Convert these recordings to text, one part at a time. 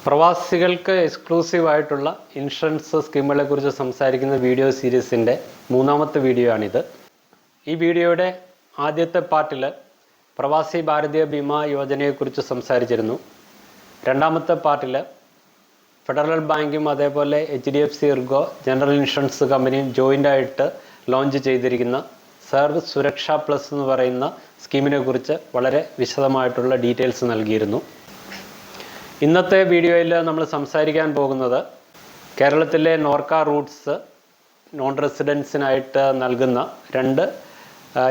പ്രവാസികൾക്ക് എക്സ്ക്ലൂസീവ് ആയിട്ടുള്ള ഇൻഷുറൻസ് സ്കീമുകളെ കുറിച്ച് സംസാരിക്കുന്ന വീഡിയോ സീരീസിൻ്റെ മൂന്നാമത്തെ വീഡിയോ ആണിത്. ഈ വീഡിയോയുടെ ആദ്യത്തെ പാർട്ടിൽ പ്രവാസി ഭാരതീയ ബീമാ യോജനയെക്കുറിച്ച് സംസാരിച്ചിരുന്നു. രണ്ടാമത്തെ പാർട്ടിൽ ഫെഡറൽ ബാങ്കും അതേപോലെ HDFC ഇർഗോ ജനറൽ ഇൻഷുറൻസ് കമ്പനിയും ജോയിൻ്റായിട്ട് ലോഞ്ച് ചെയ്തിരിക്കുന്ന സർവീസ് സുരക്ഷ പ്ലസ് എന്ന് പറയുന്ന സ്കീമിനെ കുറിച്ച് വളരെ വിശദമായിട്ടുള്ള ഡീറ്റെയിൽസ് നൽകിയിരുന്നു. ഇന്നത്തെ വീഡിയോയിൽ നമ്മൾ സംസാരിക്കാൻ പോകുന്നത് കേരളത്തിലെ നോർക്ക റൂട്ട്സ് നോൺ റെസിഡൻസിനായിട്ട് നൽകുന്ന രണ്ട്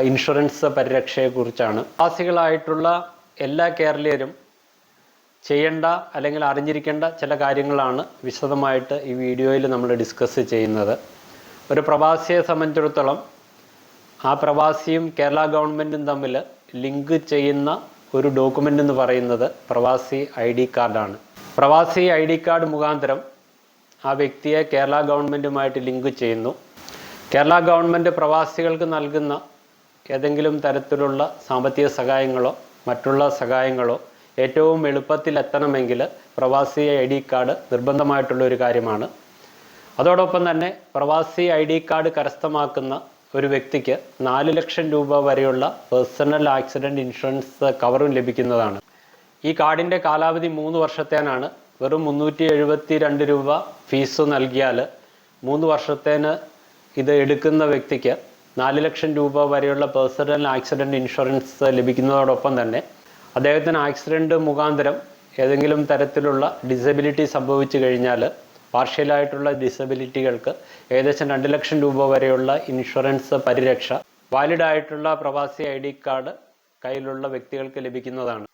ഇൻഷുറൻസ് പരിരക്ഷയെക്കുറിച്ചാണ്. പ്രവാസികളായിട്ടുള്ള എല്ലാ കേരളീയരും ചെയ്യേണ്ട അല്ലെങ്കിൽ അറിഞ്ഞിരിക്കേണ്ട ചില കാര്യങ്ങളാണ് വിശദമായിട്ട് ഈ വീഡിയോയിൽ നമ്മൾ ഡിസ്കസ് ചെയ്യുന്നത്. ഒരു പ്രവാസിയെ സംബന്ധിച്ചിടത്തോളം ആ പ്രവാസിയും കേരള ഗവൺമെൻറ്റും തമ്മിൽ ലിങ്ക് ചെയ്യുന്ന ഒരു ഡോക്യുമെൻ്റ് എന്ന് പറയുന്നത് പ്രവാസി ID കാർഡാണ്. പ്രവാസി ID കാർഡ് മുഖാന്തരം ആ വ്യക്തിയെ കേരള ഗവൺമെൻറ്റുമായിട്ട് ലിങ്ക് ചെയ്യുന്നു. കേരള ഗവൺമെൻറ് പ്രവാസികൾക്ക് നൽകുന്ന ഏതെങ്കിലും തരത്തിലുള്ള സാമ്പത്തിക സഹായങ്ങളോ മറ്റുള്ള സഹായങ്ങളോ ഏറ്റവും എളുപ്പത്തിൽ എത്തണമെങ്കിൽ പ്രവാസി ID കാർഡ് നിർബന്ധമായിട്ടുള്ള ഒരു കാര്യമാണ്. അതോടൊപ്പം തന്നെ പ്രവാസി ID കാർഡ് കരസ്ഥമാക്കുന്ന ഒരു വ്യക്തിക്ക് 4 ലക്ഷം രൂപ വരെയുള്ള പേഴ്സണൽ ആക്സിഡൻറ്റ് ഇൻഷുറൻസ് കവറും ലഭിക്കുന്നതാണ്. ഈ കാർഡിൻ്റെ കാലാവധി 3 വർഷത്തേനാണ്. വെറും 372 രൂപ ഫീസ് നൽകിയാൽ 3 വർഷത്തേന് ഇത് എടുക്കുന്ന വ്യക്തിക്ക് 4 ലക്ഷം രൂപ വരെയുള്ള പേഴ്സണൽ ആക്സിഡൻറ്റ് ഇൻഷുറൻസ് ലഭിക്കുന്നതോടൊപ്പം തന്നെ അദ്ദേഹത്തിന് ആക്സിഡൻറ്റ് മുഖാന്തരം ഏതെങ്കിലും തരത്തിലുള്ള ഡിസബിലിറ്റി സംഭവിച്ചു കഴിഞ്ഞാൽ പാർഷ്യലായിട്ടുള്ള ഡിസബിലിറ്റികൾക്ക് ഏകദേശം 2 ലക്ഷം രൂപ വരെയുള്ള ഇൻഷുറൻസ് പരിരക്ഷ വാലിഡായിട്ടുള്ള പ്രവാസി ID കാർഡ് കയ്യിലുള്ള വ്യക്തികൾക്ക് ലഭിക്കുന്നതാണ്.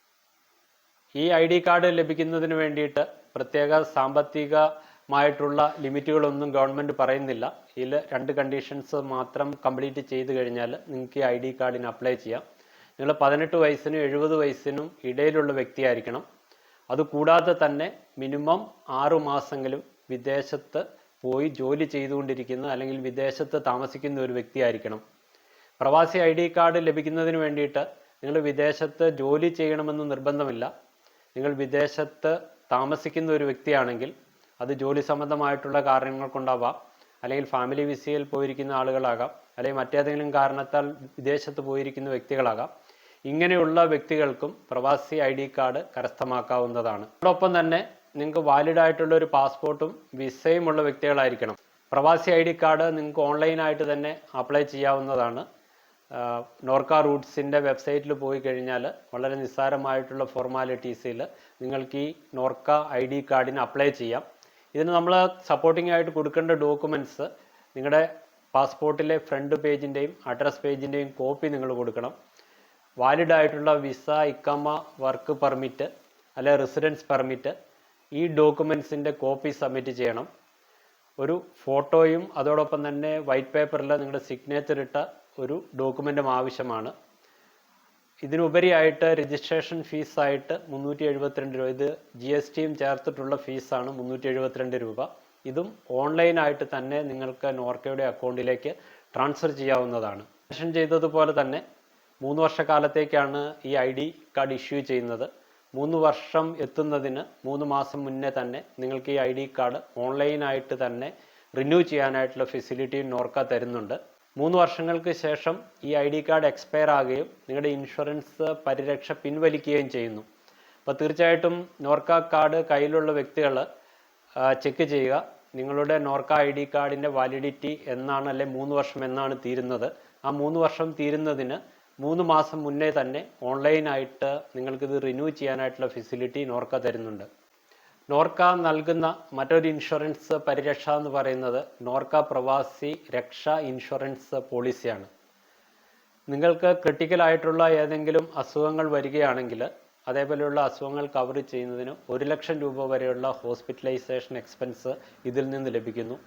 ഈ ID കാർഡ് ലഭിക്കുന്നതിന് വേണ്ടിയിട്ട് പ്രത്യേക സാമ്പത്തികമായിട്ടുള്ള ലിമിറ്റുകളൊന്നും ഗവൺമെൻറ് പറയുന്നില്ല. ഇതിൽ 2 കണ്ടീഷൻസ് മാത്രം കംപ്ലീറ്റ് ചെയ്ത് കഴിഞ്ഞാൽ നിങ്ങൾക്ക് ഈ ID കാർഡിന് അപ്ലൈ ചെയ്യാം. നിങ്ങൾ 18 വയസ്സിനും 70 വയസ്സിനും ഇടയിലുള്ള വ്യക്തിയായിരിക്കണം. അതുകൂടാതെ തന്നെ മിനിമം 6 മാസമെങ്കിലും വിദേശത്ത് പോയി ജോലി ചെയ്തുകൊണ്ടിരിക്കുന്ന അല്ലെങ്കിൽ വിദേശത്ത് താമസിക്കുന്ന ഒരു വ്യക്തിയായിരിക്കണം. പ്രവാസി ID കാർഡ് ലഭിക്കുന്നതിന് വേണ്ടിയിട്ട് നിങ്ങൾ വിദേശത്ത് ജോലി ചെയ്യണമെന്ന് നിർബന്ധമില്ല. നിങ്ങൾ വിദേശത്ത് താമസിക്കുന്ന ഒരു വ്യക്തിയാണെങ്കിൽ അത് ജോലി സംബന്ധമായിട്ടുള്ള കാരണങ്ങൾ കൊണ്ടാവാം, അല്ലെങ്കിൽ ഫാമിലി വിസയിൽ പോയിരിക്കുന്ന ആളുകളാകാം, അല്ലെങ്കിൽ മറ്റേതെങ്കിലും കാരണത്താൽ വിദേശത്ത് പോയിരിക്കുന്ന വ്യക്തികളാകാം. ഇങ്ങനെയുള്ള വ്യക്തികൾക്കും പ്രവാസി ID കാർഡ് കരസ്ഥമാക്കാവുന്നതാണ്. അതോടൊപ്പം തന്നെ നിങ്ങൾക്ക് വാലിഡായിട്ടുള്ള ഒരു പാസ്പോർട്ടും വിസയും ഉള്ള വ്യക്തികളായിരിക്കണം. പ്രവാസി ID കാർഡ് നിങ്ങൾക്ക് ഓൺലൈനായിട്ട് തന്നെ അപ്ലൈ ചെയ്യാവുന്നതാണ്. നോർക്ക റൂട്ട്സിൻ്റെ വെബ്സൈറ്റിൽ പോയി കഴിഞ്ഞാൽ വളരെ നിസ്സാരമായിട്ടുള്ള ഫോർമാലിറ്റീസിൽ നിങ്ങൾക്ക് ഈ നോർക്ക ID കാർഡിന് അപ്ലൈ ചെയ്യാം. ഇതിന് നമ്മൾ സപ്പോർട്ടിംഗ് ആയിട്ട് കൊടുക്കേണ്ട ഡോക്യുമെൻറ്റ്സ് നിങ്ങളുടെ പാസ്പോർട്ടിലെ ഫ്രണ്ട് പേജിൻ്റെയും അഡ്രസ് പേജിൻ്റെയും കോപ്പി നിങ്ങൾ കൊടുക്കണം. വാലിഡായിട്ടുള്ള വിസ, ഇക്കമ, വർക്ക് പെർമിറ്റ് അല്ലെ റെസിഡൻസ് പെർമിറ്റ്, ഈ ഡോക്യുമെൻറ്റ്സിൻ്റെ കോപ്പി സബ്മിറ്റ് ചെയ്യണം. ഒരു ഫോട്ടോയും അതോടൊപ്പം തന്നെ വൈറ്റ് പേപ്പറിൽ നിങ്ങളുടെ സിഗ്നേച്ചർ ഇട്ട ഒരു ഡോക്യുമെൻറ്റും ആവശ്യമാണ്. ഇതിനുപരിയായിട്ട് രജിസ്ട്രേഷൻ ഫീസായിട്ട് 372 രൂപ, ഇത് GSTയും ചേർത്തിട്ടുള്ള ഫീസാണ് 372 രൂപ. ഇതും ഓൺലൈനായിട്ട് തന്നെ നിങ്ങൾക്ക് നോർക്കയുടെ അക്കൗണ്ടിലേക്ക് ട്രാൻസ്ഫർ ചെയ്യാവുന്നതാണ്. മെൻഷൻ ചെയ്തതുപോലെ തന്നെ 3 വർഷക്കാലത്തേക്കാണ് ഈ ID കാർഡ് ഇഷ്യൂ ചെയ്യുന്നത്. 3 വർഷം എത്തുന്നതിന് 3 മാസം മുന്നേ തന്നെ നിങ്ങൾക്ക് ഈ ID കാർഡ് ഓൺലൈനായിട്ട് തന്നെ റിന്യൂ ചെയ്യാനായിട്ടുള്ള ഫെസിലിറ്റിയും നോർക്ക തരുന്നുണ്ട്. 3 വർഷങ്ങൾക്ക് ശേഷം ഈ ID കാർഡ് എക്സ്പയർ ആകുകയും നിങ്ങളുടെ ഇൻഷുറൻസ് പരിരക്ഷ പിൻവലിക്കുകയും ചെയ്യുന്നു. അപ്പോൾ തീർച്ചയായിട്ടും നോർക്ക കാർഡ് കയ്യിലുള്ള വ്യക്തികൾ ചെക്ക് ചെയ്യുക. നിങ്ങളുടെ നോർക്ക ID കാർഡിൻ്റെ വാലിഡിറ്റി എന്നാണ്, അല്ലെ 3 വർഷം എന്നാണ് തീരുന്നത്. ആ 3 വർഷം തീരുന്നതിന് 3 മാസം മുന്നേ തന്നെ ഓൺലൈനായിട്ട് നിങ്ങൾക്കിത് റിന്യൂ ചെയ്യാനായിട്ടുള്ള ഫെസിലിറ്റി നോർക്ക തരുന്നുണ്ട്. നോർക്ക നൽകുന്ന മറ്റൊരു ഇൻഷുറൻസ് പരിരക്ഷ എന്ന് പറയുന്നത് നോർക്ക പ്രവാസി രക്ഷാ ഇൻഷുറൻസ് പോളിസിയാണ്. നിങ്ങൾക്ക് ക്രിട്ടിക്കലായിട്ടുള്ള ഏതെങ്കിലും അസുഖങ്ങൾ വരികയാണെങ്കിൽ അതേപോലെയുള്ള അസുഖങ്ങൾ കവർ ചെയ്യുന്നതിന് 1 ലക്ഷം രൂപ വരെയുള്ള ഹോസ്പിറ്റലൈസേഷൻ എക്സ്പെൻസ് ഇതിൽ നിന്ന് ലഭിക്കുന്നു.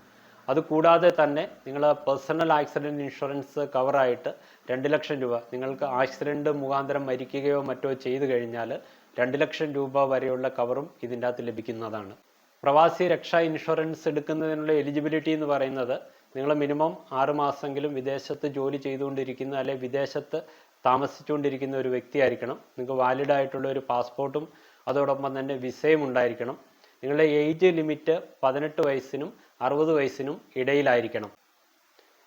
അതുകൂടാതെ തന്നെ നിങ്ങൾ പേഴ്സണൽ ആക്സിഡൻറ്റ് ഇൻഷുറൻസ് കവറായിട്ട് 2 ലക്ഷം രൂപ, നിങ്ങൾക്ക് ആക്സിഡൻറ്റ് മുഖാന്തരം മരിക്കുകയോ മറ്റോ ചെയ്തു കഴിഞ്ഞാൽ 2 ലക്ഷം രൂപ വരെയുള്ള കവറും ഇതിൻ്റെ അകത്ത് ലഭിക്കുന്നതാണ്. പ്രവാസി രക്ഷാ ഇൻഷുറൻസ് എടുക്കുന്നതിനുള്ള എലിജിബിലിറ്റി എന്ന് പറയുന്നത് നിങ്ങൾ മിനിമം 6 മാസമെങ്കിലും വിദേശത്ത് ജോലി ചെയ്തുകൊണ്ടിരിക്കുന്ന അല്ലെങ്കിൽ വിദേശത്ത് താമസിച്ചുകൊണ്ടിരിക്കുന്ന ഒരു വ്യക്തിയായിരിക്കണം. നിങ്ങൾക്ക് വാലിഡായിട്ടുള്ള ഒരു പാസ്പോർട്ടും അതോടൊപ്പം തന്നെ വിസയും ഉണ്ടായിരിക്കണം. നിങ്ങളുടെ ഏജ് ലിമിറ്റ് 18 വയസ്സിനും 60 വയസ്സിനും ഇടയിലായിരിക്കണം.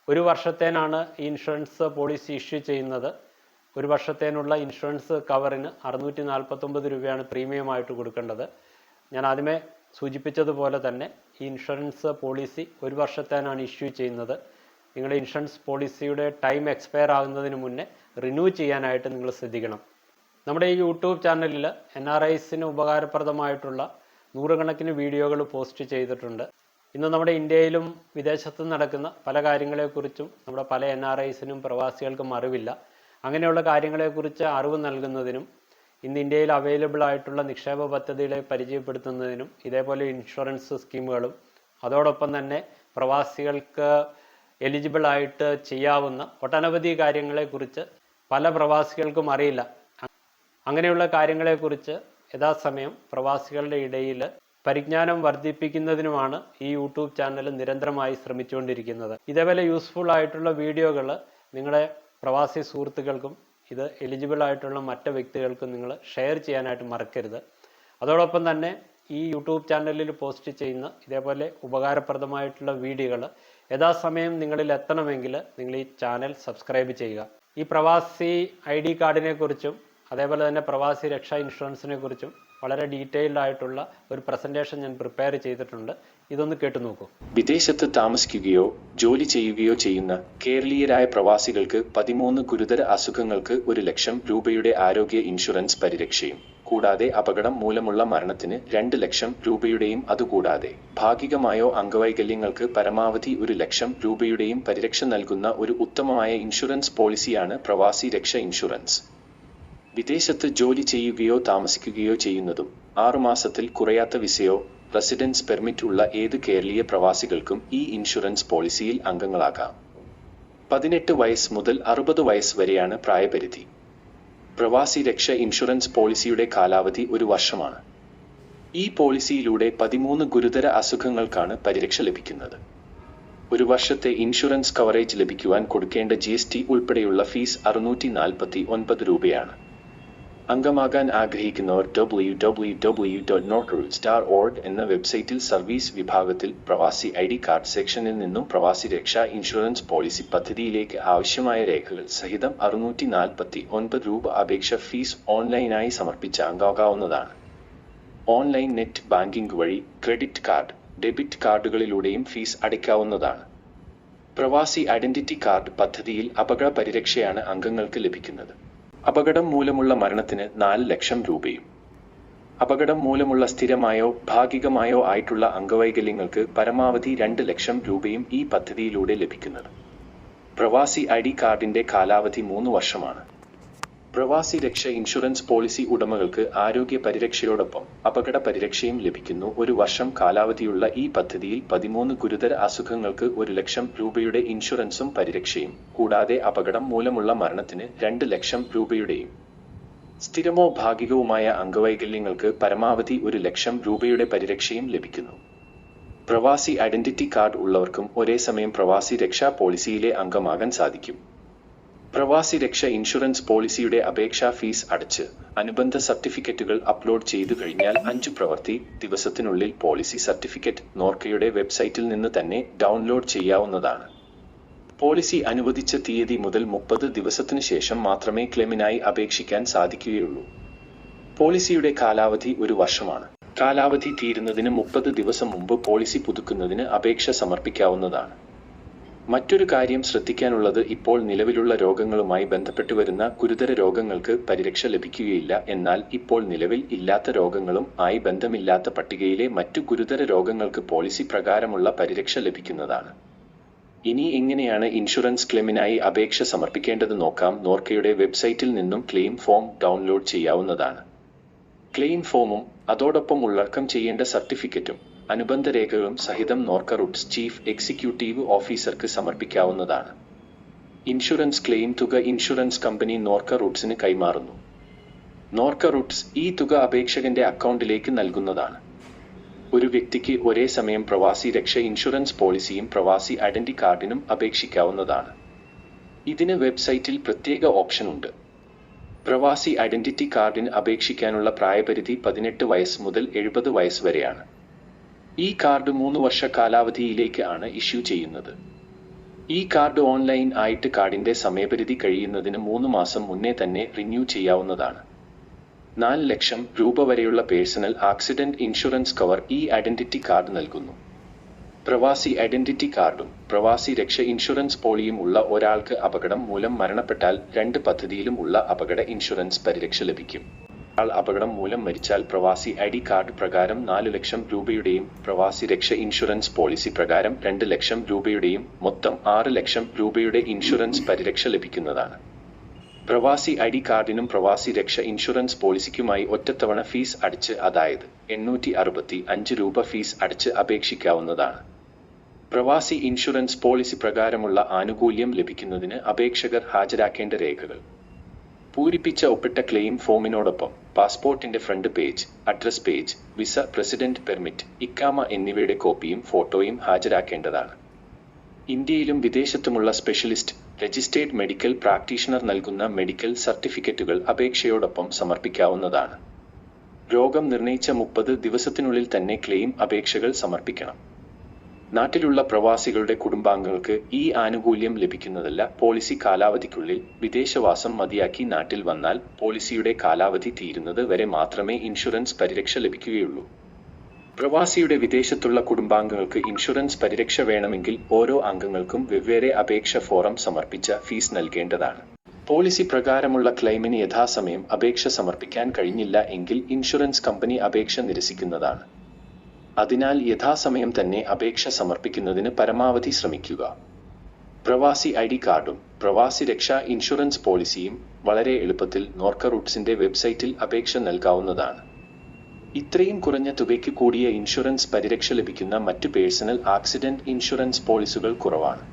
ഒരു വർഷത്തേനാണ് ഈ ഇൻഷുറൻസ് പോളിസി ഇഷ്യൂ ചെയ്യുന്നത്. ഒരു വർഷത്തേനുള്ള ഇൻഷുറൻസ് കവറിന് 649 രൂപയാണ് പ്രീമിയമായിട്ട് കൊടുക്കേണ്ടത്. ഞാൻ ആദ്യമേ സൂചിപ്പിച്ചതുപോലെ തന്നെ ഈ ഇൻഷുറൻസ് പോളിസി ഒരു വർഷത്തേനാണ് ഇഷ്യൂ ചെയ്യുന്നത്. നിങ്ങളുടെ ഇൻഷുറൻസ് പോളിസിയുടെ ടൈം എക്സ്പയർ ആകുന്നതിന് മുന്നേ റിന്യൂ ചെയ്യാനായിട്ട് നിങ്ങൾ ശ്രദ്ധിക്കണം. നമ്മുടെ ഈ യൂട്യൂബ് ചാനലിൽ NRIസിന് ഉപകാരപ്രദമായിട്ടുള്ള നൂറുകണക്കിന് വീഡിയോകൾ പോസ്റ്റ് ചെയ്തിട്ടുണ്ട്. ഇന്ന് നമ്മുടെ ഇന്ത്യയിലും വിദേശത്തും നടക്കുന്ന പല കാര്യങ്ങളെക്കുറിച്ചും നമ്മുടെ പല NRIസിനും പ്രവാസികൾക്കും അറിവില്ല. അങ്ങനെയുള്ള കാര്യങ്ങളെക്കുറിച്ച് അറിവ് നൽകുന്നതിനും ഇന്ന് ഇന്ത്യയിൽ അവൈലബിൾ ആയിട്ടുള്ള നിക്ഷേപ പദ്ധതികളെ പരിചയപ്പെടുത്തുന്നതിനും ഇതേപോലെ ഇൻഷുറൻസ് സ്കീമുകളും അതോടൊപ്പം തന്നെ പ്രവാസികൾക്ക് എലിജിബിൾ ആയിട്ട് ചെയ്യാവുന്ന ഒട്ടനവധി കാര്യങ്ങളെക്കുറിച്ച് പല പ്രവാസികൾക്കും അറിയില്ല. അങ്ങനെയുള്ള കാര്യങ്ങളെക്കുറിച്ച് യഥാസമയം പ്രവാസികളുടെ ഇടയിൽ പരിജ്ഞാനം വർദ്ധിപ്പിക്കുന്നതിനുമാണ് ഈ യൂട്യൂബ് ചാനൽ നിരന്തരമായി ശ്രമിച്ചുകൊണ്ടിരിക്കുന്നത്. ഇതേപോലെ യൂസ്ഫുൾ ആയിട്ടുള്ള വീഡിയോകൾ നിങ്ങളുടെ പ്രവാസി സുഹൃത്തുക്കൾക്കും ഇത് എലിജിബിൾ ആയിട്ടുള്ള മറ്റ് വ്യക്തികൾക്കും നിങ്ങൾ ഷെയർ ചെയ്യാനായിട്ട് മറക്കരുത്. അതോടൊപ്പം തന്നെ ഈ യൂട്യൂബ് ചാനലിൽ പോസ്റ്റ് ചെയ്യുന്ന ഇതേപോലെ ഉപകാരപ്രദമായിട്ടുള്ള വീഡിയോകൾ യഥാസമയം നിങ്ങളിൽ എത്തണമെങ്കിൽ നിങ്ങൾ ഈ ചാനൽ സബ്സ്ക്രൈബ് ചെയ്യുക. ഈ പ്രവാസി ID കാർഡിനെ കുറിച്ചും അതേപോലെ തന്നെ പ്രവാസി രക്ഷാ ഇൻഷുറൻസിനെ കുറിച്ചും വളരെ ഡീറ്റെയിൽഡ് ആയിട്ടുള്ള ഒരു പ്രസന്റേഷൻ ഞാൻ പ്രിപ്പയർ ചെയ്തിട്ടുണ്ട്. ഇതൊന്ന് കേട്ടു നോക്കൂ. വിദേശത്ത് താമസിക്കുകയോ ജോലി ചെയ്യുകയോ ചെയ്യുന്ന കേരളീയരായ പ്രവാസികൾക്ക് 13 ഗുരുതര അസുഖങ്ങൾക്ക് 1 ലക്ഷം രൂപയുടെ ആരോഗ്യ ഇൻഷുറൻസ് പരിരക്ഷയും കൂടാതെ അപകടം മൂലമുള്ള മരണത്തിന് 2 ലക്ഷം രൂപയുടെയും അതുകൂടാതെ ഭാഗികമായോ അംഗവൈകല്യങ്ങൾക്ക് പരമാവധി 1 ലക്ഷം രൂപയുടെയും പരിരക്ഷ നൽകുന്ന ഒരു ഉത്തമമായ ഇൻഷുറൻസ് പോളിസിയാണ് പ്രവാസി രക്ഷ ഇൻഷുറൻസ്. വിദേശത്ത് ജോലി ചെയ്യുകയോ താമസിക്കുകയോ ചെയ്യുന്നതും 6 മാസത്തിൽ കുറയാത്ത വിസയോ റെസിഡൻസ് പെർമിറ്റ് ഉള്ള ഏത് കേരളീയ പ്രവാസികൾക്കും ഈ ഇൻഷുറൻസ് പോളിസിയിൽ അംഗങ്ങളാകാം. 18 വയസ്സ് മുതൽ 60 വയസ്സ് വരെയാണ് പ്രായപരിധി. പ്രവാസി രക്ഷ ഇൻഷുറൻസ് പോളിസിയുടെ കാലാവധി 1 വർഷമാണ്. ഈ പോളിസിയിലൂടെ 13 ഗുരുതര അസുഖങ്ങൾക്കാണ് പരിരക്ഷ ലഭിക്കുന്നത്. 1 വർഷത്തെ ഇൻഷുറൻസ് കവറേജ് ലഭിക്കുവാൻ കൊടുക്കേണ്ട GST ഉൾപ്പെടെയുള്ള ഫീസ് 649 രൂപയാണ്. അംഗമാകാൻ ആഗ്രഹിക്കുന്നവർ www.norkaroots.org എന്ന വെബ്സൈറ്റിൽ സർവീസ് വിഭാഗത്തിൽ പ്രവാസി ID കാർഡ് സെക്ഷനിൽ നിന്നും പ്രവാസി രക്ഷാ ഇൻഷുറൻസ് പോളിസി പദ്ധതിയിലേക്ക് ആവശ്യമായ രേഖകൾ സഹിതം 649 രൂപ അപേക്ഷ ഫീസ് ഓൺലൈനായി സമർപ്പിച്ച് അംഗമാകാവുന്നതാണ്. ഓൺലൈൻ നെറ്റ് ബാങ്കിംഗ് വഴി ക്രെഡിറ്റ് കാർഡ്, ഡെബിറ്റ് കാർഡുകളിലൂടെയും ഫീസ് അടയ്ക്കാവുന്നതാണ്. പ്രവാസി ഐഡന്റിറ്റി കാർഡ് പദ്ധതിയിൽ അപകട പരിരക്ഷയാണ് അംഗങ്ങൾക്ക് ലഭിക്കുന്നത്. അപകടം മൂലമുള്ള മരണത്തിന് 4 ലക്ഷം രൂപയും അപകടം മൂലമുള്ള സ്ഥിരമായോ ഭാഗികമായോ ആയിട്ടുള്ള അംഗവൈകല്യങ്ങൾക്ക് പരമാവധി 2 ലക്ഷം രൂപയും ഈ പദ്ധതിയിലൂടെ ലഭിക്കുന്നത്. പ്രവാസി ID കാർഡിന്റെ കാലാവധി 3 വർഷമാണ്. പ്രവാസി രക്ഷ ഇൻഷുറൻസ് പോളിസി ഉടമകൾക്ക് ആരോഗ്യ പരിരക്ഷയോടൊപ്പം അപകട പരിരക്ഷയും ലഭിക്കുന്നു. 1 വർഷം കാലാവധിയുള്ള ഈ പദ്ധതിയിൽ 13 ഗുരുതര അസുഖങ്ങൾക്ക് 1 ലക്ഷം രൂപയുടെ ഇൻഷുറൻസും പരിരക്ഷയും കൂടാതെ അപകടം മൂലമുള്ള മരണത്തിന് 2 ലക്ഷം രൂപയുടെയും സ്ഥിരമോ ഭാഗികവുമായ അംഗവൈകല്യങ്ങൾക്ക് പരമാവധി 1 ലക്ഷം രൂപയുടെ പരിരക്ഷയും ലഭിക്കുന്നു. പ്രവാസി ഐഡന്റിറ്റി കാർഡ് ഉള്ളവർക്കും ഒരേ സമയം പ്രവാസി രക്ഷാ പോളിസിയിലെ അംഗമാകാൻ സാധിക്കും. പ്രവാസി രക്ഷ ഇൻഷുറൻസ് പോളിസിയുടെ അപേക്ഷാ ഫീസ് അടച്ച് അനുബന്ധ സർട്ടിഫിക്കറ്റുകൾ അപ്ലോഡ് ചെയ്തു കഴിഞ്ഞാൽ 5 പ്രവൃത്തി ദിവസത്തിനുള്ളിൽ പോളിസി സർട്ടിഫിക്കറ്റ് നോർക്കയുടെ വെബ്സൈറ്റിൽ നിന്ന് തന്നെ ഡൗൺലോഡ് ചെയ്യാവുന്നതാണ്. പോളിസി അനുവദിച്ച തീയതി മുതൽ 30 ദിവസത്തിനു ശേഷം മാത്രമേ ക്ലെയിമിനായി അപേക്ഷിക്കാൻ സാധിക്കുകയുള്ളൂ. പോളിസിയുടെ കാലാവധി 1 വർഷമാണ്. കാലാവധി തീരുന്നതിന് 30 ദിവസം മുമ്പ് പോളിസി പുതുക്കുന്നതിന് അപേക്ഷ സമർപ്പിക്കാവുന്നതാണ്. മറ്റൊരു കാര്യം ശ്രദ്ധിക്കാനുള്ളത്, ഇപ്പോൾ നിലവിലുള്ള രോഗങ്ങളുമായി ബന്ധപ്പെട്ടു വരുന്ന ഗുരുതര രോഗങ്ങൾക്ക് പരിരക്ഷ ലഭിക്കുകയില്ല. എന്നാൽ ഇപ്പോൾ നിലവിൽ ഇല്ലാത്ത രോഗങ്ങളും ആയി ബന്ധമില്ലാത്ത പട്ടികയിലെ മറ്റു ഗുരുതര രോഗങ്ങൾക്ക് പോളിസി പ്രകാരമുള്ള പരിരക്ഷ ലഭിക്കുന്നതാണ്. ഇനി എങ്ങനെയാണ് ഇൻഷുറൻസ് ക്ലെയിമിനായി അപേക്ഷ സമർപ്പിക്കേണ്ടത് നോക്കാം. നോർക്കയുടെ വെബ്സൈറ്റിൽ നിന്നും ക്ലെയിം ഫോം ഡൗൺലോഡ് ചെയ്യാവുന്നതാണ്. ക്ലെയിം ഫോമും അതോടൊപ്പം ഉള്ളടക്കം ചെയ്യേണ്ട സർട്ടിഫിക്കറ്റും അനുബന്ധ രേഖകളും സഹിതം നോർക്ക റൂട്ട്സ് ചീഫ് എക്സിക്യൂട്ടീവ് ഓഫീസർക്ക് സമർപ്പിക്കാവുന്നതാണ്. ഇൻഷുറൻസ് ക്ലെയിം തുക ഇൻഷുറൻസ് കമ്പനി നോർക്ക റൂട്ട്സിന് കൈമാറുന്നു. നോർക്ക റൂട്ട്സ് ഈ തുക അപേക്ഷകന്റെ അക്കൗണ്ടിലേക്ക് നൽകുന്നതാണ്. ഒരു വ്യക്തിക്ക് ഒരേ സമയം പ്രവാസി രക്ഷ ഇൻഷുറൻസ് പോളിസിയും പ്രവാസി ഐഡന്റി കാർഡിനും അപേക്ഷിക്കാവുന്നതാണ്. ഇതിന് വെബ്സൈറ്റിൽ പ്രത്യേക ഓപ്ഷൻ ഉണ്ട്. പ്രവാസി ഐഡന്റിറ്റി കാർഡിന് അപേക്ഷിക്കാനുള്ള പ്രായപരിധി 18 വയസ്സ് മുതൽ 70 വയസ്സ് വരെയാണ്. ഈ കാർഡ് 3 വർഷ കാലാവധിയിലേക്ക് ആണ് ഇഷ്യൂ ചെയ്യുന്നത്. ഈ കാർഡ് ഓൺലൈൻ ആയിട്ട് കാർഡിന്റെ സമയപരിധി കഴിയുന്നതിന് 3 മാസം മുന്നേ തന്നെ റിന്യൂ ചെയ്യാവുന്നതാണ്. 4 ലക്ഷം രൂപ വരെയുള്ള പേഴ്സണൽ ആക്സിഡന്റ് ഇൻഷുറൻസ് കവർ ഈ ഐഡന്റിറ്റി കാർഡ് നൽകുന്നു. പ്രവാസി ഐഡന്റിറ്റി കാർഡും പ്രവാസി രക്ഷ ഇൻഷുറൻസ് പോളിയും ഉള്ള ഒരാൾക്ക് അപകടം മൂലം മരണപ്പെട്ടാൽ 2 പദ്ധതിയിലും ഉള്ള അപകട ഇൻഷുറൻസ് പരിരക്ഷ ലഭിക്കും. ആൾ അപകടം മൂലം മരിച്ചാൽ പ്രവാസി ഐഡി കാർഡ് പ്രകാരം 4 ലക്ഷം രൂപയുടെയും പ്രവാസി രക്ഷ ഇൻഷുറൻസ് പോളിസി പ്രകാരം 2 ലക്ഷം രൂപയുടെയും മൊത്തം 6 ലക്ഷം രൂപയുടെ ഇൻഷുറൻസ് പരിരക്ഷ ലഭിക്കുന്നതാണ്. പ്രവാസി ഐഡി കാർഡിനും പ്രവാസി രക്ഷ ഇൻഷുറൻസ് പോളിസിക്കുമായി ഒറ്റത്തവണ ഫീസ് അടച്ച് അതായത് 865 രൂപ ഫീസ് അടച്ച് അപേക്ഷിക്കാവുന്നതാണ്. പ്രവാസി ഇൻഷുറൻസ് പോളിസി പ്രകാരമുള്ള ആനുകൂല്യം ലഭിക്കുന്നതിന് അപേക്ഷകർ ഹാജരാക്കേണ്ട രേഖകൾ: പൂരിപ്പിച്ച ഒപ്പിട്ട ക്ലെയിം ഫോമിനോടൊപ്പം പാസ്പോർട്ടിന്റെ front page, address page, visa, president permit, ഇക്കാമ എന്നിവയുടെ കോപ്പിയും ഫോട്ടോയും ഹാജരാക്കേണ്ടതാണ്. ഇന്ത്യയിലും വിദേശത്തുമുള്ള സ്പെഷ്യലിസ്റ്റ് രജിസ്റ്റേർഡ് മെഡിക്കൽ പ്രാക്ടീഷണർ നൽകുന്ന മെഡിക്കൽ സർട്ടിഫിക്കറ്റുകൾ അപേക്ഷയോടൊപ്പം സമർപ്പിക്കാവുന്നതാണ്. രോഗം നിർണയിച്ച 30 ദിവസത്തിനുള്ളിൽ തന്നെ ക്ലെയിം അപേക്ഷകൾ സമർപ്പിക്കണം. നാട്ടിലുള്ള പ്രവാസികളുടെ കുടുംബാംഗങ്ങൾക്ക് ഈ ആനുകൂല്യം ലഭിക്കുന്നതല്ല. പോളിസി കാലാവധിക്കുള്ളിൽ വിദേശവാസം മതിയാക്കി നാട്ടിൽ വന്നാൽ പോളിസിയുടെ കാലാവധി തീരുന്നത് വരെ മാത്രമേ ഇൻഷുറൻസ് പരിരക്ഷ ലഭിക്കുകയുള്ളൂ. പ്രവാസിയുടെ വിദേശത്തുള്ള കുടുംബാംഗങ്ങൾക്ക് ഇൻഷുറൻസ് പരിരക്ഷ വേണമെങ്കിൽ ഓരോ അംഗങ്ങൾക്കും വെവ്വേറെ അപേക്ഷ ഫോറം സമർപ്പിച്ച ഫീസ് നൽകേണ്ടതാണ്. പോളിസി പ്രകാരമുള്ള ക്ലെയിമിന് യഥാസമയം അപേക്ഷ സമർപ്പിക്കാൻ കഴിഞ്ഞില്ല എങ്കിൽ ഇൻഷുറൻസ് കമ്പനി അപേക്ഷ നിരസിക്കുന്നതാണ്. അതിനാൽ യഥാസമയം തന്നെ അപേക്ഷ സമർപ്പിക്കുന്നതിന് പരമാവധി ശ്രമിക്കുക. പ്രവാസി ഐഡി കാർഡും പ്രവാസി രക്ഷാ ഇൻഷുറൻസ് പോളിസിയും വളരെ എളുപ്പത്തിൽ നോർക്ക റൂട്ട്സിന്റെ വെബ്സൈറ്റിൽ അപേക്ഷ നൽകാവുന്നതാണ്. ഇത്രയും കുറഞ്ഞ തുകയ്ക്ക് കൂടിയ ഇൻഷുറൻസ് പരിരക്ഷ ലഭിക്കുന്ന മറ്റു പേഴ്സണൽ ആക്സിഡന്റ് ഇൻഷുറൻസ് പോളിസികൾ കുറവാണ്.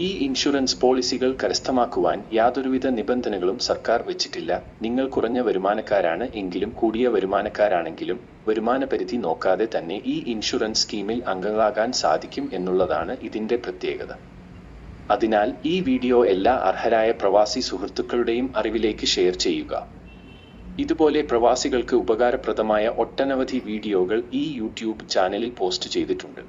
ഈ ഇൻഷുറൻസ് പോളിസികൾ കരസ്ഥമാക്കുവാൻ യാതൊരുവിധ നിബന്ധനകളും സർക്കാർ വെച്ചിട്ടില്ല. നിങ്ങൾ കുറഞ്ഞ വരുമാനക്കാരാണ് എങ്കിലും കൂടിയ വരുമാനക്കാരാണെങ്കിലും വരുമാന പരിധി നോക്കാതെ തന്നെ ഈ ഇൻഷുറൻസ് സ്കീമിൽ അംഗങ്ങളാകാൻ സാധിക്കും എന്നുള്ളതാണ് ഇതിന്റെ പ്രത്യേകത. അതിനാൽ ഈ വീഡിയോ എല്ലാ അർഹരായ പ്രവാസി സുഹൃത്തുക്കളുടെയും അറിവിലേക്ക് ഷെയർ ചെയ്യുക. ഇതുപോലെ പ്രവാസികൾക്ക് ഉപകാരപ്രദമായ ഒട്ടനവധി വീഡിയോകൾ ഈ യൂട്യൂബ് ചാനലിൽ പോസ്റ്റ് ചെയ്തിട്ടുണ്ട്.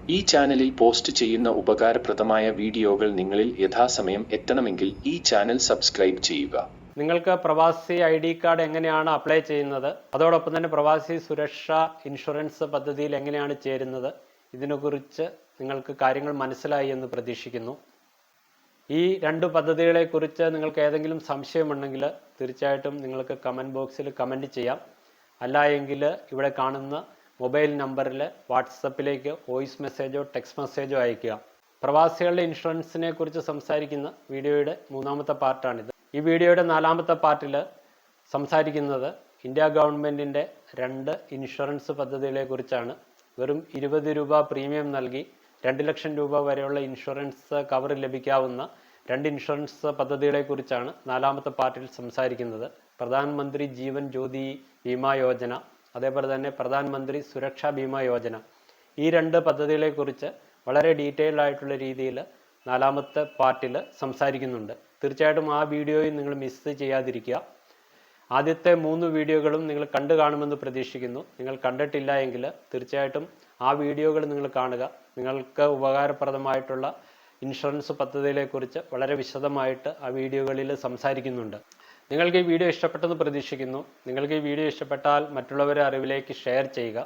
ഈ ചാനലിൽ പോസ്റ്റ് ചെയ്യുന്ന ഉപകാരപ്രദമായ വീഡിയോകൾ നിങ്ങളിൽ യഥാസമയം എത്തണമെങ്കിൽ ഈ ചാനൽ സബ്സ്ക്രൈബ് ചെയ്യുക. നിങ്ങൾക്ക് പ്രവാസി ഐഡി കാർഡ് എങ്ങനെയാണ് അപ്ലൈ ചെയ്യുന്നത്, അതോടൊപ്പം തന്നെ പ്രവാസി സുരക്ഷാ ഇൻഷുറൻസ് പദ്ധതിയിൽ എങ്ങനെയാണ് ചേരുന്നത്, ഇതിനെക്കുറിച്ച് നിങ്ങൾക്ക് കാര്യങ്ങൾ മനസ്സിലായി എന്ന് പ്രതീക്ഷിക്കുന്നു. ഈ 2 പദ്ധതികളെക്കുറിച്ച് നിങ്ങൾക്ക് ഏതെങ്കിലും സംശയമുണ്ടെങ്കിൽ തീർച്ചയായിട്ടും നിങ്ങൾക്ക് കമൻറ്റ് ബോക്സിൽ കമൻറ്റ് ചെയ്യാം. അല്ല എങ്കിൽ ഇവിടെ കാണുന്ന മൊബൈൽ നമ്പറിൽ വാട്സപ്പിലേക്ക് വോയിസ് മെസ്സേജോ ടെക്സ്റ്റ് മെസ്സേജോ അയയ്ക്കുക. പ്രവാസികളുടെ ഇൻഷുറൻസിനെ കുറിച്ച് സംസാരിക്കുന്ന വീഡിയോയുടെ 3ാമത്തെ പാർട്ടാണിത്. ഈ വീഡിയോയുടെ 4ാമത്തെ പാർട്ടിൽ സംസാരിക്കുന്നത് ഇന്ത്യ ഗവൺമെൻറ്റിൻ്റെ 2 ഇൻഷുറൻസ് പദ്ധതികളെ കുറിച്ചാണ്. വെറും 20 രൂപ പ്രീമിയം നൽകി 2 ലക്ഷം രൂപ വരെയുള്ള ഇൻഷുറൻസ് കവർ ലഭിക്കാവുന്ന 2 ഇൻഷുറൻസ് പദ്ധതികളെ കുറിച്ചാണ് 4ാമത്തെ പാർട്ടിൽ സംസാരിക്കുന്നത്. പ്രധാനമന്ത്രി ജീവൻ ജ്യോതി ബീമാ യോജന, അതേപോലെ തന്നെ പ്രധാനമന്ത്രി സുരക്ഷാ ബീമാ യോജന. ഈ 2 പദ്ധതികളെക്കുറിച്ച് വളരെ ഡീറ്റെയിൽഡ് ആയിട്ടുള്ള രീതിയിൽ 4ാമത്തെ പാർട്ടിൽ സംസാരിക്കുന്നുണ്ട്. തീർച്ചയായിട്ടും ആ വീഡിയോയും നിങ്ങൾ മിസ് ചെയ്യാതിരിക്കുക. ആദ്യത്തെ 3 വീഡിയോകളും നിങ്ങൾ കണ്ടു കാണുമെന്ന് പ്രതീക്ഷിക്കുന്നു. നിങ്ങൾ കണ്ടിട്ടില്ല എങ്കിൽ തീർച്ചയായിട്ടും ആ വീഡിയോകൾ നിങ്ങൾ കാണുക. നിങ്ങൾക്ക് ഉപകാരപ്രദമായിട്ടുള്ള ഇൻഷുറൻസ് പദ്ധതികളെക്കുറിച്ച് വളരെ വിശദമായിട്ട് ആ വീഡിയോകളിൽ സംസാരിക്കുന്നുണ്ട്. നിങ്ങൾക്ക് ഈ വീഡിയോ ഇഷ്ടപ്പെട്ടെന്ന് പ്രതീക്ഷിക്കുന്നു. നിങ്ങൾക്ക് ഈ വീഡിയോ ഇഷ്ടപ്പെട്ടാൽ മറ്റുള്ളവരുടെ അറിവിലേക്ക് ഷെയർ ചെയ്യുക.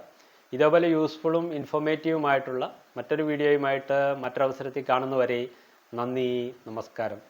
ഇതേപോലെ യൂസ്ഫുള്ളും ഇൻഫോർമേറ്റീവുമായിട്ടുള്ള മറ്റൊരു വീഡിയോയുമായിട്ട് മറ്റൊരവസരത്തിൽ കാണുന്നവരെ നന്ദി, നമസ്കാരം.